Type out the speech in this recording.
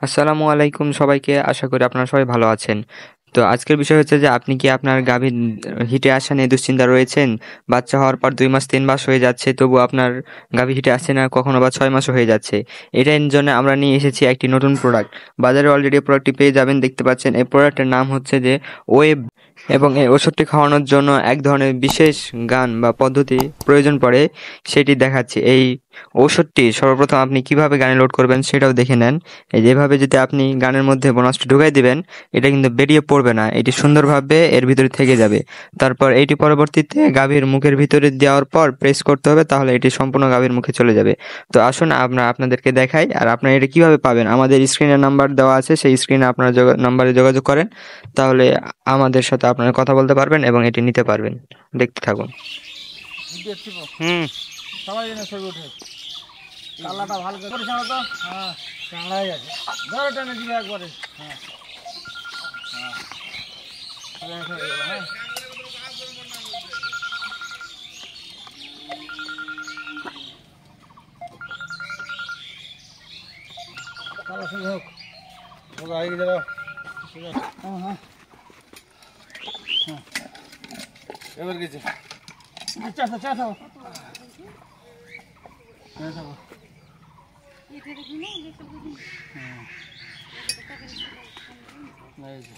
আসসালামু আলাইকুম সবাইকে। আশা করি আপনারা সবাই ভালো আছেন। তো আজকের বিষয় হচ্ছে যে আপনি কি আপনার গাভীর হিটে আসা নিয়ে দুশ্চিন্তা রয়েছেন? বাচ্চা হওয়ার পর ২ মাস ৩ মাস হয়ে যাচ্ছে তবুও আপনার গাভী হিটে আসছে না, কখনো বা ৬ মাসও হয়ে যাচ্ছে। এটার জন্য আমরা নিয়ে এসেছি একটি নতুন প্রোডাক্ট। বাজারে অলরেডি এই প্রোডাক্টটি পেয়ে যাবেন, দেখতে পাচ্ছেন। এই প্রোডাক্টের নাম হচ্ছে যে ওয়েব, এবং এই ওষুধটি খাওয়ানোর জন্য এক ধরনের বিশেষ গান বা পদ্ধতি প্রয়োজন পড়ে, সেটি দেখাচ্ছি। এই ঔষধটি সর্বপ্রথম আপনি কিভাবে গানে লোড করবেন সেটাও দেখে নেন। এই যেভাবে যদি আপনি গানের মধ্যে বোনাসটি ঢুকাই দিবেন, এটা কিন্তু বেরিয়ে পড়বে না। এটি সুন্দরভাবে এর ভিতরে থেকে যাবে। তারপর এইটি পরবর্তীতে গাভীর মুখের ভিতরে দেওয়ার পর প্রেস করতে হবে, তাহলে এটি সম্পূর্ণ গাভীর মুখে চলে যাবে। তো আসুন আমরা আপনাদেরকে দেখাই। আর আপনারা এটা কিভাবে পাবেন, আমাদের স্ক্রিনে নাম্বার দেওয়া আছে, সেই স্ক্রিনে আপনারা নাম্বারে যোগাযোগ করেন, তাহলে আমাদের সাথে আপনারা কথা বলতে পারবেন এবং এটি নিতে পারবেন। দেখতে থাকুন। হুম। সবাই যেন ছবি ওঠে। কালাটা ভালো করে পরিষ্কার তো। হ্যাঁ, কালাই আছে। ধরো টেনে দিবে একবারে। হ্যাঁ, হ্যাঁ। হ্যাঁ। কালা শুরু হোক। ওকে আগে যাও। হ্যাঁ, হ্যাঁ। হ্যাঁ। এবার গেছে। আচ্ছা, আচ্ছা, আচ্ছা। হ্যাঁ, যাবো। হুম। এই যে।